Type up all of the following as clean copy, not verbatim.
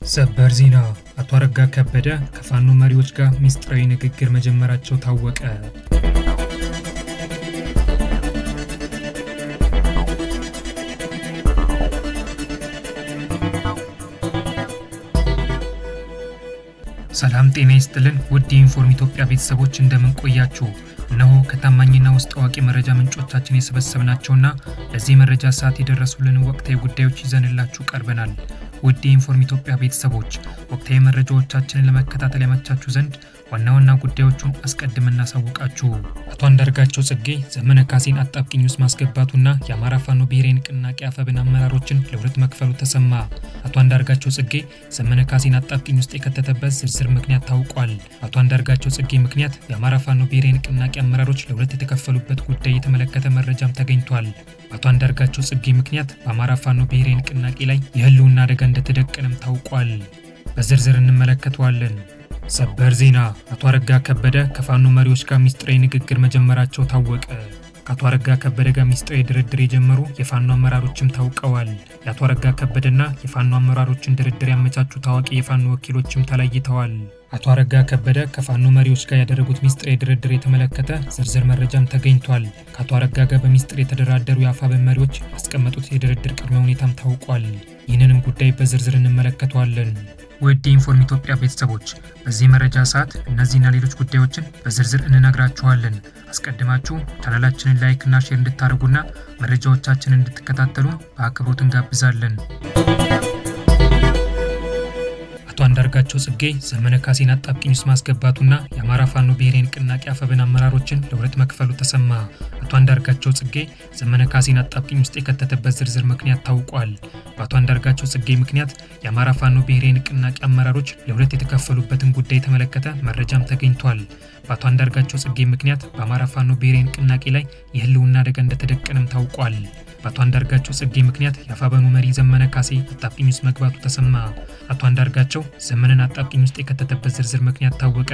ሰበር ዜና አቶ አረጋ ከበደ ከፋኖ መሪዎች ጋር ሚስጥራዊ ንግግር መጀመራቸው ታወቀ። ሰላም ጤና ይስጥልን ውድ የኢንፎርም ኢትዮጵያ ቤተሰቦች እንደምን ቆያችሁ? እነሆ ከታማኝና ውስጥ አዋቂ መረጃ ምንጮቻችን የሰበሰብናቸውና ለዚህ መረጃ ሰዓት የደረሱልን ወቅታዊ ጉዳዮች ይዘንላችሁ ቀርበናል። ውድ የኢንፎርም ኢትዮጵያ ቤተሰቦች ወቅታዊ መረጃዎቻችንን ለመከታተል ያመቻችሁ ዘንድ ዋና ዋና ጉዳዮቹን አስቀድመን እናሳውቃችሁ። አቶ አንዳርጋቸው ጽጌ ዘመነ ካሴን አጣብቂኝ ውስጥ ማስገባቱና የአማራ ፋኖ ብሔራዊ ንቅናቄ አፈብን አመራሮችን ለሁለት መክፈሉ ተሰማ። አቶ አንዳርጋቸው ጽጌ ዘመነ ካሴን አጣብቂኝ ውስጥ የከተተበት ዝርዝር ምክንያት ታውቋል። አቶ አንዳርጋቸው ጽጌ ምክንያት የአማራ ፋኖ ብሔራዊ ንቅናቄ አመራሮች ለሁለት የተከፈሉበት ጉዳይ የተመለከተ መረጃም ተገኝቷል። አቶ አንዳርጋቸው ጽጌ ምክንያት በአማራ ፋኖ ብሔራዊ ንቅናቄ ላይ የህልውና አደጋ እንደተደቀነም ታውቋል። በዝርዝር እንመለከተዋለን። ሰበር ዜና አቶ አረጋ ከበደ ከፋኖ መሪዎች ጋር ሚስጥራዊ ንግግር መጀመራቸው ታወቀ። ከአቶ አረጋ ከበደ ጋር ሚስጥራዊ ድርድር የጀመሩ የፋኖ አመራሮችም ታውቀዋል። የአቶ አረጋ ከበደና የፋኖ አመራሮችን ድርድር ያመቻቹ ታዋቂ የፋኖ ወኪሎችም ተለይተዋል። አቶ አረጋ ከበደ ከፋኖ መሪዎች ጋር ያደረጉት ሚስጥራዊ ድርድር የተመለከተ ዝርዝር መረጃም ተገኝቷል። ከአቶ አረጋ ጋር በሚስጥር የተደራደሩ የአፋብን መሪዎች ያስቀመጡት የድርድር ቅድመ ሁኔታም ታውቋል። ይህንንም ጉዳይ በዝርዝር እንመለከተዋለን። ውድ የኢንፎርም ኢትዮጵያ ቤተሰቦች በዚህ መረጃ ሰዓት እነዚህና ሌሎች ጉዳዮችን በዝርዝር እንነግራችኋለን። አስቀድማችሁ ቻናላችንን ላይክ እና ሼር እንድታደርጉና መረጃዎቻችንን እንድትከታተሉ በአክብሮት እንጋብዛለን። አቶ አንዳርጋቸው ጽጌ ዘመነ ካሴን አጣብቂኝ ውስጥ ማስገባቱና የአማራ ፋኖ ብሔራዊ ንቅናቄ አፈብን አመራሮችን ለሁለት መክፈሉ ተሰማ። አቶ አንዳርጋቸው ጽጌ ዘመነ ካሴን አጣብቂኝ ውስጥ የከተተበት ዝርዝር ምክንያት ታውቋል። በአቶ አንዳርጋቸው ጽጌ ምክንያት የአማራ ፋኖ ብሔራዊ ንቅናቄ አመራሮች ለሁለት የተከፈሉበትን ጉዳይ የተመለከተ መረጃም ተገኝቷል። በአቶ አንዳርጋቸው ጽጌ ምክንያት በአማራ ፋኖ ብሔራዊ ንቅናቄ ላይ የህልውና አደጋ እንደተደቀነም ታውቋል። በአቶ አንዳርጋቸው ጽጌ ምክንያት የአፋብኑ መሪ ዘመነ ካሴ አጣብቂኝ ውስጥ መግባቱ ተሰማ። አቶ አንዳርጋቸው ዘመነን አጣብቂኝ ውስጥ የከተተበት ዝርዝር ምክንያት ታወቀ።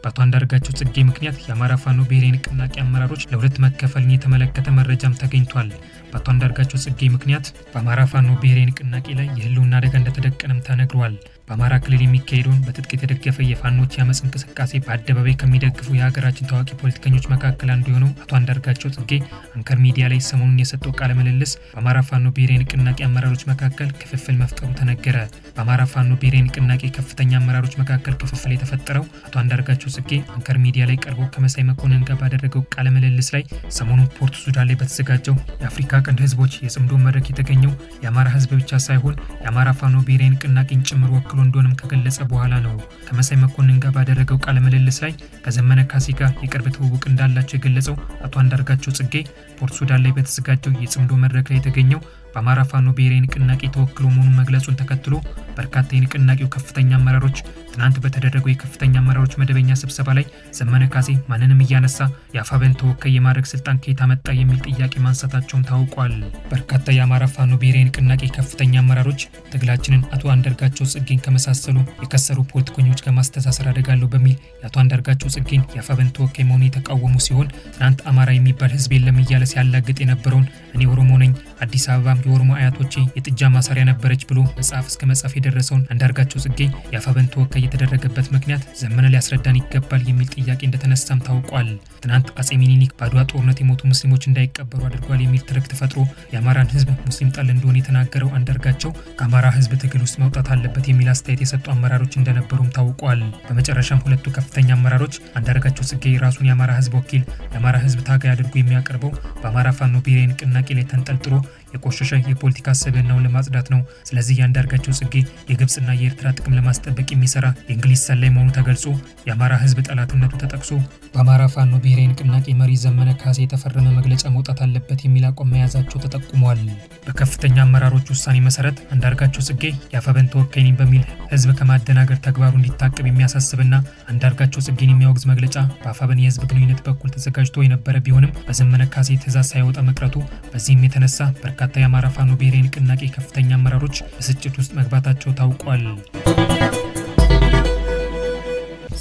በአቶ አንዳርጋቸው ጽጌ ምክንያት የአማራ ፋኖ ብሔራዊ ንቅናቄ አመራሮች ለሁለት መከፈልን የተመለከተ መረጃም ተገኝቷል። በአቶ አንዳርጋቸው ጽጌ ምክንያት በአማራ ፋኖ ብሔራዊ ንቅናቄ ላይ የህልውና አደጋ እንደተደቀነም ተነግሯል። በአማራ ክልል የሚካሄደውን በትጥቅ የተደገፈ የፋኖች የአመፅ እንቅስቃሴ በአደባባይ ከሚደግፉ የሀገራችን ታዋቂ ፖለቲከኞች መካከል አንዱ የሆነው አቶ አንዳርጋቸው ጽጌ አንከር ሚዲያ ላይ ሰሞኑን የሰጠው ቃለ ምልልስ በአማራ ፋኖ ብሔራዊ ንቅናቄ አመራሮች መካከል ክፍፍል መፍጠሩ ተነገረ። በአማራ ፋኖ ብሔራዊ ንቅናቄ ከፍተኛ አመራሮች መካከል ክፍፍል የተፈጠረው አቶ አንዳርጋቸው ጽጌ አንከር ሚዲያ ላይ ቀርቦ ከመሳይ መኮንን ጋር ባደረገው ቃለ ምልልስ ላይ ሰሞኑን ፖርት ሱዳን ላይ በተዘጋጀው የአፍሪካ ቀንድ ህዝቦች የጽምዶ መድረክ የተገኘው የአማራ ህዝብ ብቻ ሳይሆን የአማራ ፋኖ ብሔራዊ ንቅናቄን ጭምር ወክሎ እንደሆነም ከገለጸ በኋላ ነው። ከመሳይ መኮንን ጋር ባደረገው ቃለ ምልልስ ላይ ከዘመነ ካሴ ጋር የቅርብ ትውውቅ እንዳላቸው የገለጸው አቶ አንዳርጋቸው ጽጌ ፖርት ሱዳን ላይ በተዘጋጀው የጽምዶ መድረክ ላይ የተገኘው በአማራ ፋኖ ብሔራዊ ንቅናቄ ተወክሎ መሆኑን መግለጹን ተከትሎ በርካታ የንቅናቄው ከፍተኛ አመራሮች ትናንት በተደረገው የከፍተኛ አመራሮች መደበኛ ስብሰባ ላይ ዘመነ ካሴ ማንንም እያነሳ የአፋብን ተወካይ የማድረግ ስልጣን ከየት አመጣ የሚል ጥያቄ ማንሳታቸውም ታውቋል። በርካታ የአማራ ፋኖ ብሔራዊ ንቅናቄ ከፍተኛ አመራሮች ትግላችንን አቶ አንዳርጋቸው ጽጌን ከመሳሰሉ የከሰሩ ፖለቲከኞች ጋር ማስተሳሰር አደጋለሁ በሚል የአቶ አንዳርጋቸው ጽጌን የአፋብን ተወካይ መሆኑን የተቃወሙ ሲሆን ትናንት አማራ የሚባል ህዝብ የለም እያለ ሲያላግጥ የነበረውን እኔ ኦሮሞ ነኝ፣ አዲስ አበባም የኦሮሞ አያቶቼ የጥጃ ማሰሪያ ነበረች ብሎ መጽሐፍ እስከ መጻፍ የደረሰውን አንዳርጋቸው ጽጌ የአፋብን ተወካይ የተደረገበት ምክንያት ዘመነ ሊያስረዳን ይገባል የሚል ጥያቄ እንደተነሳም ታውቋል። ትናንት አጼ ሚኒሊክ በአድዋ ጦርነት የሞቱ ሙስሊሞች እንዳይቀበሩ አድርጓል የሚል ትርክት ፈጥሮ የአማራን ህዝብ ሙስሊም ጠል እንደሆነ የተናገረው አንዳርጋቸው ከአማራ ህዝብ ትግል ውስጥ መውጣት አለበት የሚል አስተያየት የሰጡ አመራሮች እንደነበሩም ታውቋል። በመጨረሻም ሁለቱ ከፍተኛ አመራሮች አንዳርጋቸው ጽጌ ራሱን የአማራ ህዝብ ወኪል የአማራ ህዝብ ታጋይ አድርጎ የሚያቀርበው በአማራ ፋኖ ብሔራዊ ንቅናቄ ላይ ተንጠልጥሎ የቆሸሸ የፖለቲካ ስብዕናውን ለማጽዳት ነው። ስለዚህ የአንዳርጋቸው ጽጌ የግብጽና የኤርትራ ጥቅም ለማስጠበቅ የሚሰራ የእንግሊዝ ሰላይ መሆኑ ተገልጾ የአማራ ህዝብ ጠላትነቱ ተጠቅሶ በአማራ ፋኖ ብሔራዊ ንቅናቄ መሪ ዘመነ ካሴ የተፈረመ መግለጫ መውጣት አለበት የሚል አቋም መያዛቸው ተጠቁሟል። በከፍተኛ አመራሮች ውሳኔ መሰረት አንዳርጋቸው ጽጌ የአፋብን ተወካይ ነኝ በሚል ህዝብ ከማደናገር ተግባሩ እንዲታቀብ የሚያሳስብና አንዳርጋቸው ጽጌን የሚያወግዝ መግለጫ በአፋብን የህዝብ ግንኙነት በኩል ተዘጋጅቶ የነበረ ቢሆንም በዘመነ ካሴ ትዕዛዝ ሳይወጣ መቅረቱ በዚህም የተነሳ በርካታ የአማራ ፋኖ ብሔራዊ ንቅናቄ ከፍተኛ አመራሮች ብስጭት ውስጥ መግባታቸው ታውቋል።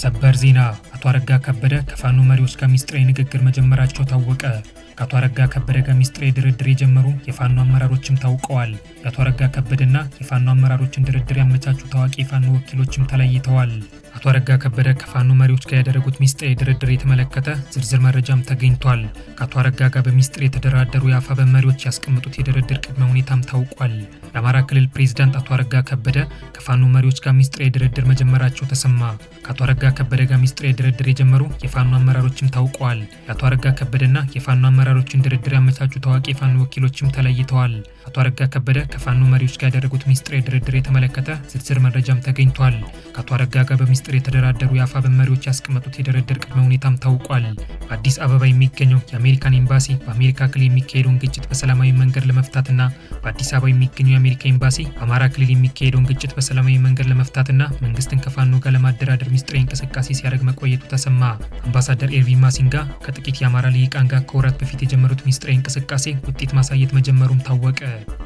ሰበር ዜና አቶ አረጋ ከበደ ከፋኖ መሪዎች ጋር ሚስጥራዊ ንግግር መጀመራቸው ታወቀ። ከአቶ አረጋ ከበደ ጋር ሚስጥራዊ ድርድር የጀመሩ የፋኖ አመራሮችም ታውቀዋል። የአቶ አረጋ ከበደና የፋኖ አመራሮችን ድርድር ያመቻቹ ታዋቂ የፋኖ ወኪሎችም ተለይተዋል። አቶ አረጋ ከበደ ከፋኖ መሪዎች ጋር ያደረጉት ሚስጥራዊ ድርድር የተመለከተ ዝርዝር መረጃም ተገኝቷል። ከአቶ አረጋ ጋር በሚስጥር የተደራደሩ የአፋብኃ መሪዎች ያስቀመጡት የድርድር ቅድመ ሁኔታም ታውቋል። የአማራ ክልል ፕሬዝዳንት አቶ አረጋ ከበደ ከፋኖ መሪዎች ጋር ሚስጥራዊ ድርድር መጀመራቸው ተሰማ። ከአቶ አረጋ ከበደ ጋር ሚስጥራዊ ድርድር የጀመሩ የፋኖ አመራሮችም ታውቀዋል። የአቶ አረጋ ከበደና የፋኖ አመራሮችን ድርድር ያመቻቹ ታዋቂ የፋኖ ወኪሎችም ተለይተዋል። አቶ አረጋ ከበደ ከፋኖ መሪዎች ጋር ያደረጉት ሚስጥራዊ ድርድር የተመለከተ ዝርዝር መረጃም ተገኝቷል። ከአቶ አረጋ ጋር በሚስጥር የተደራደሩ የአፋብኃ መሪዎች ያስቀመጡት የድርድር ቅድመ ሁኔታም ታውቋል። በአዲስ አበባ የሚገኘው የአሜሪካን ኤምባሲ በአሜሪካ ክልል የሚካሄደውን ግጭት በሰላማዊ መንገድ ለመፍታትና በአዲስ አበባ የሚገኘው የአሜሪካ ኤምባሲ በአማራ ክልል የሚካሄደውን ግጭት በሰላማዊ መንገድ ለመፍታትና መንግስትን ከፋኖ ጋር ለማደራደር ሚስጥራዊ እንቅስቃሴ ሲያደርግ መቆየቱ ተሰማ። አምባሳደር ኤርቪን ማሲንጋ ከጥቂት የአማራ ልሂቃን ጋር ከወራት በፊት የጀመሩት ሚስጥራዊ እንቅስቃሴ ውጤት ማሳየት መጀመሩም ታወቀ።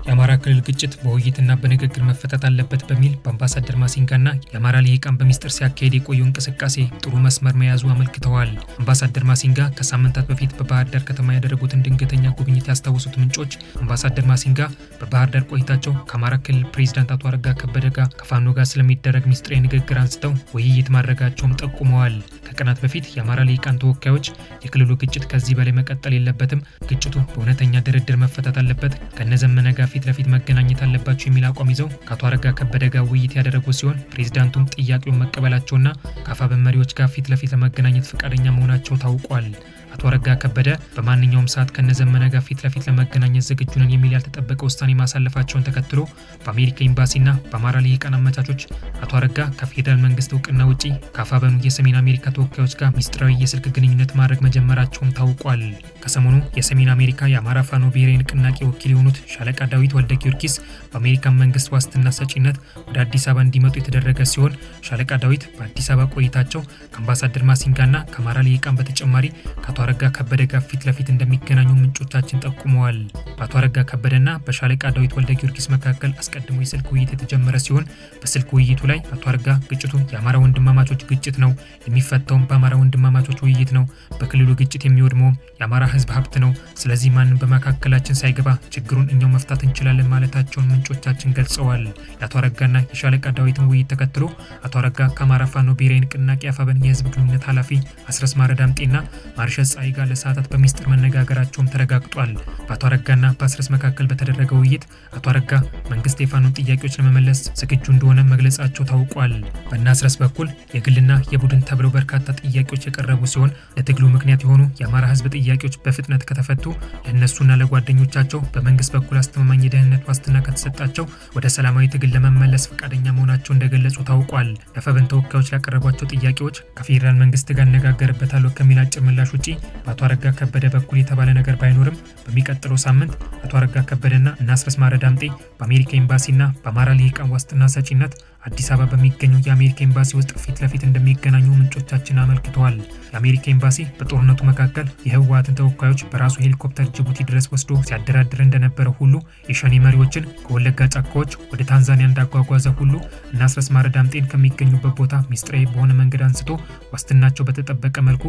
የአማራ ክልል ግጭት በውይይትና በንግግር መፈታት አለበት በሚል በአምባሳደር ማሲንጋና የአማራ ልሂቃን በሚስጥር ሲያካሄድ የቆየው እንቅስቃሴ ጥሩ መስመር መያዙ አመልክተዋል። አምባሳደር ማሲንጋ ከሳምንታት በፊት በባህር ዳር ከተማ ያደረጉትን ድንገተኛ ጉብኝት ያስታወሱት ምንጮች አምባሳደር ማሲንጋ በባህር ዳር ቆይታቸው ከአማራ ክልል ፕሬዝዳንት አቶ አረጋ ከበደ ጋር ከፋኖ ጋር ስለሚደረግ ሚስጥራዊ ንግግር አንስተው ውይይት ማድረጋቸውም ጠቁመዋል። ከቀናት በፊት የአማራ ልሂቃን ተወካዮች የክልሉ ግጭት ከዚህ በላይ መቀጠል የለበትም፣ ግጭቱ በእውነተኛ ድርድር መፈታት አለበት፣ ከነዘመነ ጋር ፊት ለፊት መገናኘት አለባቸው የሚል አቋም ይዘው ከአቶ አረጋ ከበደ ጋር ውይይት ያደረጉ ሲሆን ፕሬዝዳንቱም ጥያቄውን መቀበላቸውና ከአፋብኃ መሪዎች ጋር ፊት ለፊት ለመገናኘት ፈቃደኛ መሆናቸው ታውቋል። አቶ አረጋ ከበደ በማንኛውም ሰዓት ከነዘመነ ጋር ፊት ለፊት ለመገናኘት ዝግጁ ነን የሚል ያልተጠበቀ ውሳኔ ማሳለፋቸውን ተከትሎ በአሜሪካ ኤምባሲና በአማራ ልሂቃን አመቻቾች አቶ አረጋ ከፌዴራል መንግስት እውቅና ውጪ ከአፋብኃ የሰሜን አሜሪካ ተወካዮች ጋር ሚስጥራዊ የስልክ ግንኙነት ማድረግ መጀመራቸውም ታውቋል። ከሰሞኑ የሰሜን አሜሪካ የአማራ ፋኖ ብሔራዊ ንቅናቄ ወኪል የሆኑት ሻለቃ ዳዊት ወልደ ጊዮርጊስ በአሜሪካን መንግስት ዋስትና ሰጪነት ወደ አዲስ አበባ እንዲመጡ የተደረገ ሲሆን ሻለቃ ዳዊት በአዲስ አበባ ቆይታቸው ከአምባሳደር ማሲንጋና ከአማራ ልሂቃን በተጨማሪ ከአቶ አረጋ ከበደ ጋር ፊት ለፊት እንደሚገናኙ ምንጮቻችን ጠቁመዋል። በአቶ አረጋ ከበደና በሻለቃ ዳዊት ወልደ ጊዮርጊስ መካከል አስቀድሞ የስልክ ውይይት የተጀመረ ሲሆን በስልክ ውይይቱ ላይ አቶ አረጋ ግጭቱ የአማራ ወንድማማቾች ግጭት ነው፣ የሚፈታውም በአማራ ወንድማማቾች ውይይት ነው፣ በክልሉ ግጭት የሚወድመውም የአማራ ህዝብ ሀብት ነው፣ ስለዚህ ማንም በመካከላችን ሳይገባ ችግሩን እኛው መፍታት እንችላለን ማለታቸውን ምንጮቻችን ገልጸዋል። የአቶ አረጋና የሻለቃ ዳዊትን ውይይት ተከትሎ አቶ አረጋ ከአማራ ፋኖ ብሔራዊ ንቅናቄ አፋብኃ የህዝብ ግንኙነት ኃላፊ አስረስ ማረ ዳምጤና ማርሻል ፀሐይ ጋር ለሰዓታት በሚስጥር መነጋገራቸውም ተረጋግጧል። በአቶ አረጋና በአስረስ መካከል በተደረገው ውይይት አቶ አረጋ መንግስት የፋኖን ጥያቄዎች ለመመለስ ዝግጁ እንደሆነ መግለጻቸው ታውቋል። በእነ አስረስ በኩል የግልና የቡድን ተብለው በርካታ ጥያቄዎች የቀረቡ ሲሆን ለትግሉ ምክንያት የሆኑ የአማራ ህዝብ ጥያቄዎች በፍጥነት ከተፈቱ ለእነሱና ለጓደኞቻቸው በመንግስት በኩል አስተማማኝ የደህንነት ዋስትና ከተሰጣቸው ወደ ሰላማዊ ትግል ለመመለስ ፈቃደኛ መሆናቸው እንደገለጹ ታውቋል። የአፋብኃ ተወካዮች ያቀረቧቸው ጥያቄዎች ከፌዴራል መንግስት ጋር እነጋገርበታለሁ ከሚል አጭር ምላሽ ውጪ በአቶ አረጋ ከበደ በኩል የተባለ ነገር ባይኖርም በሚቀጥለው ሳምንት አቶ አረጋ ከበደና እነ አስረስ ማረ ዳምጤ በአሜሪካ ኤምባሲና በአማራ ልሂቃን ዋስትና ሰጪነት አዲስ አበባ በሚገኘው የአሜሪካ ኤምባሲ ውስጥ ፊት ለፊት እንደሚገናኙ ምንጮቻችን አመልክተዋል። የአሜሪካ ኤምባሲ በጦርነቱ መካከል የህወሓትን ተወካዮች በራሱ ሄሊኮፕተር ጅቡቲ ድረስ ወስዶ ሲያደራድር እንደነበረ ሁሉ የሸኔ መሪዎችን ከወለጋ ጫካዎች ወደ ታንዛኒያ እንዳጓጓዘ ሁሉ እነ አስረስ ማረ ዳምጤን ከሚገኙበት ቦታ ሚስጥራዊ በሆነ መንገድ አንስቶ ዋስትናቸው በተጠበቀ መልኩ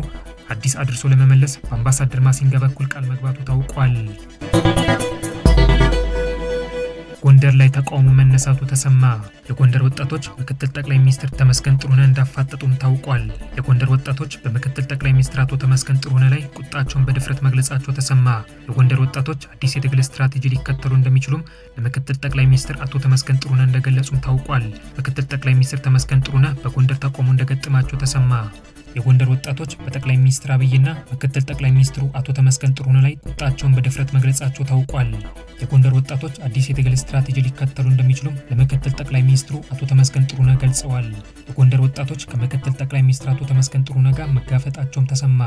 አዲስ አድርሶ ለመመለስ በአምባሳደር ማሲንጋ በኩል ቃል መግባቱ ታውቋል። ጎንደር ላይ ተቃውሞ መነሳቱ ተሰማ። የጎንደር ወጣቶች ምክትል ጠቅላይ ሚኒስትር ተመስገን ጥሩነህ እንዳፋጠጡም ታውቋል። የጎንደር ወጣቶች በምክትል ጠቅላይ ሚኒስትር አቶ ተመስገን ጥሩነህ ላይ ቁጣቸውን በድፍረት መግለጻቸው ተሰማ። የጎንደር ወጣቶች አዲስ የትግል ስትራቴጂ ሊከተሉ እንደሚችሉም ለምክትል ጠቅላይ ሚኒስትር አቶ ተመስገን ጥሩነህ እንደገለጹም ታውቋል። ምክትል ጠቅላይ ሚኒስትር ተመስገን ጥሩነህ በጎንደር ተቃውሞ እንደገጠማቸው ተሰማ። የጎንደር ወጣቶች በጠቅላይ ሚኒስትር አብይና ምክትል ጠቅላይ ሚኒስትሩ አቶ ተመስገን ጥሩነህ ላይ ቁጣቸውን በድፍረት መግለጻቸው ታውቋል። የጎንደር ወጣቶች አዲስ የትግል ስትራቴጂ ሊከተሉ እንደሚችሉም ለምክትል ጠቅላይ ሚኒስትሩ አቶ ተመስገን ጥሩነህ ገልጸዋል። የጎንደር ወጣቶች ከምክትል ጠቅላይ ሚኒስትር አቶ ተመስገን ጥሩነህ ጋር መጋፈጣቸውም ተሰማ።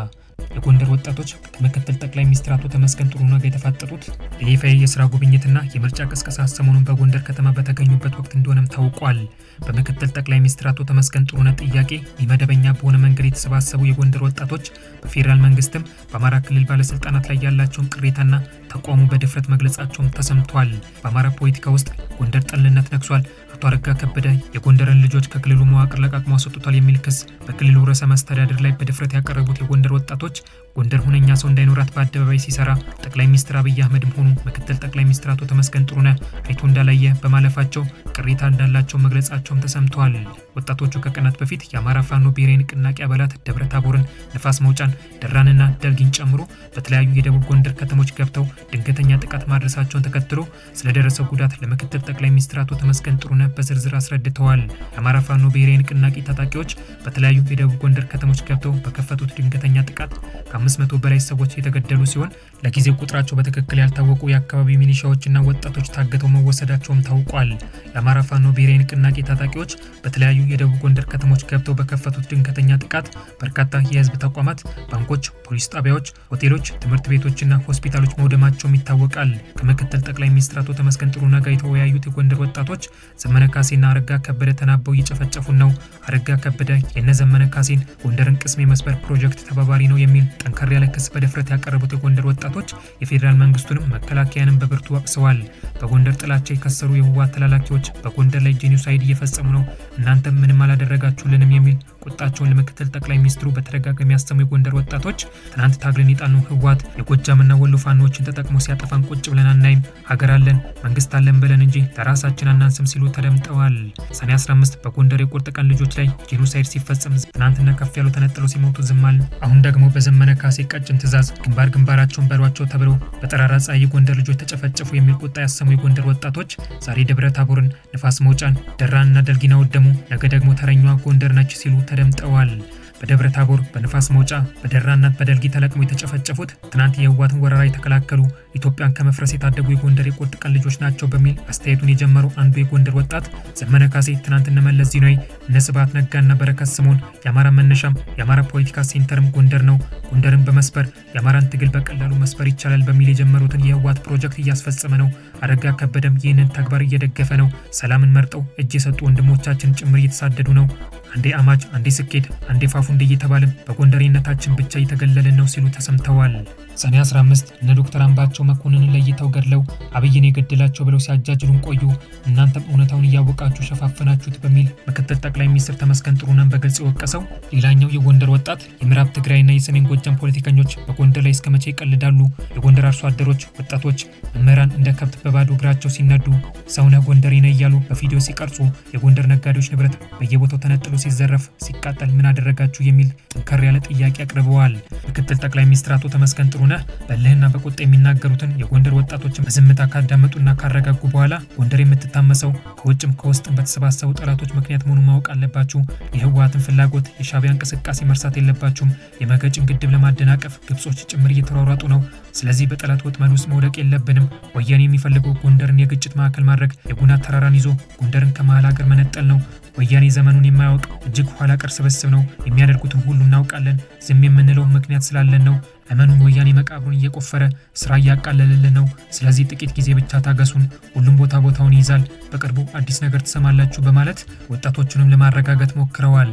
የጎንደር ወጣቶች ከምክትል ጠቅላይ ሚኒስትር አቶ ተመስገን ጥሩነህ ጋር የተፋጠጡት ለይፋዊ የስራ ጉብኝትና የምርጫ ቅስቀሳ ሰሞኑን በጎንደር ከተማ በተገኙበት ወቅት እንደሆነም ታውቋል። በምክትል ጠቅላይ ሚኒስትር አቶ ተመስገን ጥሩነህ ጥያቄ ኢመደበኛ በሆነ መንገድ የተሰባሰቡ የጎንደር ወጣቶች በፌዴራል መንግስትም በአማራ ክልል ባለስልጣናት ላይ ያላቸውን ቅሬታና ተቃውሞ በድፍረት መግለጻቸውም ተሰምቷል። በአማራ ፖለቲካ ውስጥ ጎንደር ጠልነት ነግሷል። አቶ አረጋ ከበደ የጎንደርን ልጆች ከክልሉ መዋቅር ለቃቅሞ አስወጥቷል የሚል ክስ በክልሉ ርዕሰ መስተዳድር ላይ በድፍረት ያቀረቡት የጎንደር ወጣቶች ጎንደር ሁነኛ ሰው እንዳይኖራት በአደባባይ ሲሰራ ጠቅላይ ሚኒስትር አብይ አህመድም ሆኑ ምክትል ጠቅላይ ሚኒስትር አቶ ተመስገን ጥሩነህ አይቶ እንዳላየ በማለፋቸው ቅሬታ እንዳላቸው መግለጻቸውም ተሰምቷል። ወጣቶቹ ከቀናት በፊት የአማራ ፋኖ ብሔራዊ ንቅናቄ አባላት ደብረ ታቦርን፣ ንፋስ መውጫን፣ ደራንና ደልጊን ጨምሮ በተለያዩ የደቡብ ጎንደር ከተሞች ገብተው ድንገተኛ ጥቃት ማድረሳቸውን ተከትሎ ስለደረሰው ጉዳት ለምክትል ጠቅላይ ሚኒስትር አቶ ተመስገን ጥሩነህ በዝርዝር አስረድተዋል። የአማራ ፋኖ ብሔራዊ ንቅናቄ ታጣቂዎች በተለያዩ የደቡብ ጎንደር ከተሞች ገብተው በከፈቱት ድንገተኛ ጥቃት ከ500 በላይ ሰዎች የተገደሉ ሲሆን ለጊዜው ቁጥራቸው በትክክል ያልታወቁ የአካባቢ ሚሊሻዎችና ወጣቶች ታግተው መወሰዳቸውም ታውቋል። የአማራ ፋኖ ብሔራዊ ንቅናቄ ታጣቂዎች በተለያዩ የደቡብ ጎንደር ከተሞች ገብተው በከፈቱት ድንገተኛ ጥቃት በርካታ የህዝብ ተቋማት፣ ባንኮች፣ ፖሊስ ጣቢያዎች፣ ሆቴሎች፣ ትምህርት ቤቶችና ሆስፒታሎች መውደማቸውም ይታወቃል። ከምክትል ጠቅላይ ሚኒስትር አቶ ተመስገን ጥሩነህ ጋር የተወያዩት የጎንደር ወጣቶች ዘመነ ካሴና አረጋ ከበደ ተናበው እየጨፈጨፉን ነው፣ አረጋ ከበደ የነ ዘመነ ካሴን ጎንደርን ቅስሜ መስበር ፕሮጀክት ተባባሪ ነው የሚል ጠንከር ያለ ክስ በድፍረት ያቀረቡት የጎንደር ወጣቶች የፌዴራል መንግስቱንም መከላከያንም በብርቱ ወቅሰዋል። በጎንደር ጥላቻ የከሰሩ የህወሓት ተላላኪዎች በጎንደር ላይ ጄኖሳይድ እየፈጸሙ ነው፣ እናንተም ምንም አላደረጋችሁልንም የሚል ቁጣቸውን ለምክትል ጠቅላይ ሚኒስትሩ በተደጋጋሚ ያሰሙ የጎንደር ወጣቶች ትናንት ታግለን የጣልነው ህወሓት የጎጃምና ወሎ ፋኖዎችን ተጠቅሞ ሲያጠፋን ቁጭ ብለን አናይም፣ ሀገር አለን መንግስት አለን ብለን እንጂ ለራሳችን አናንስም ሲሉ ተደምጠዋል። ሰኔ 15 በጎንደር የቁርጥ ቀን ልጆች ላይ ጄኖሳይድ ሲፈጸም ትናንትና ከፍ ያሉ ተነጥለው ሲሞቱ ዝማል። አሁን ደግሞ በዘመነ ካሴ ቀጭን ትዕዛዝ ግንባራቸውን በሏቸው ተብለው በጠራራ ፀሐይ የጎንደር ልጆች ተጨፈጨፉ የሚል ቁጣ ያሰሙ የጎንደር ወጣቶች ዛሬ ደብረ ታቦርን፣ ንፋስ መውጫን፣ ደራንና ደልጊን አወደሙ፣ ነገ ደግሞ ተረኛዋ ጎንደር ነች ሲሉ ተደምጠዋል። በደብረ ታቦር፣ በንፋስ መውጫ፣ በደራና በደልጊ ተለቅመው የተጨፈጨፉት ትናንት የህወሓትን ወረራ የተከላከሉ ኢትዮጵያን ከመፍረስ የታደጉ የጎንደር የቁርጥ ቀን ልጆች ናቸው በሚል አስተያየቱን የጀመረው አንዱ የጎንደር ወጣት ዘመነ ካሴ ትናንት እነ መለስ ዜናዊ፣ እነ ስብሐት ነጋና በረከት ስምኦን የአማራ መነሻም የአማራ ፖለቲካ ሴንተርም ጎንደር ነው፣ ጎንደርን በመስበር የአማራን ትግል በቀላሉ መስበር ይቻላል በሚል የጀመሩትን የህወሓት ፕሮጀክት እያስፈጸመ ነው። አረጋ ከበደም ይህንን ተግባር እየደገፈ ነው። ሰላምን መርጠው እጅ የሰጡ ወንድሞቻችን ጭምር እየተሳደዱ ነው። አንዴ አማች፣ አንዴ ስኬድ፣ አንዴ ፋፉንዴ እየተባልን በጎንደሬነታችን ብቻ እየተገለልን ነው ሲሉ ተሰምተዋል። ሰኔ 15 እነ ዶክተር አምባቸው መኮንንን ለይተው ገድለው አብይን የገደላቸው ብለው ሲያጃጅሉን ቆዩ፣ እናንተም እውነታውን እያወቃችሁ ሸፋፈናችሁት በሚል ምክትል ጠቅላይ ሚኒስትር ተመስገን ጥሩነህን በግልጽ የወቀሰው ሌላኛው የጎንደር ወጣት የምዕራብ ትግራይና የሰሜን ጎጃም ፖለቲከኞች በጎንደር ላይ እስከመቼ ይቀልዳሉ? የጎንደር አርሶ አደሮች፣ ወጣቶች፣ መምህራን እንደ ከብት በባዶ እግራቸው ሲነዱ ሰውነህ ጎንደሬ ነህ እያሉ በቪዲዮ ሲቀርጹ የጎንደር ነጋዴዎች ንብረት በየቦታው ተነጥሎ ሲዘረፍ ሲቃጠል ምን አደረጋችሁ የሚል ጠንከር ያለ ጥያቄ አቅርበዋል። ምክትል ጠቅላይ ሚኒስትር አቶ ተመስገን ጥሩነህ በልህና በቁጣ የሚናገሩትን የጎንደር ወጣቶችን በዝምታ ካዳመጡና ካረጋጉ በኋላ ጎንደር የምትታመሰው ከውጭም ከውስጥም በተሰባሰቡ ጠላቶች ምክንያት መሆኑን ማወቅ አለባችሁ። የህወሓትን ፍላጎት የሻዕቢያ እንቅስቃሴ መርሳት የለባችሁም። የመገጭን ግድብ ለማደናቀፍ ግብጾች ጭምር እየተሯሯጡ ነው። ስለዚህ በጠላት ወጥመድ ውስጥ መውደቅ የለብንም። ወያኔ የሚፈልገው ጎንደርን የግጭት ማዕከል ማድረግ፣ የጉና ተራራን ይዞ ጎንደርን ከመሃል ሀገር መነጠል ነው። ወያኔ ዘመኑን የማያውቅ እጅግ ኋላ ቀር ስብስብ ነው። የሚያደርጉትን ሁሉ እናውቃለን። ዝም የምንለው ምክንያት ስላለን ነው። እመኑን፣ ወያኔ መቃብሩን እየቆፈረ ስራ እያቃለለልን ነው። ስለዚህ ጥቂት ጊዜ ብቻ ታገሱን። ሁሉም ቦታውን ይይዛል። በቅርቡ አዲስ ነገር ትሰማላችሁ በማለት ወጣቶቹንም ለማረጋጋት ሞክረዋል።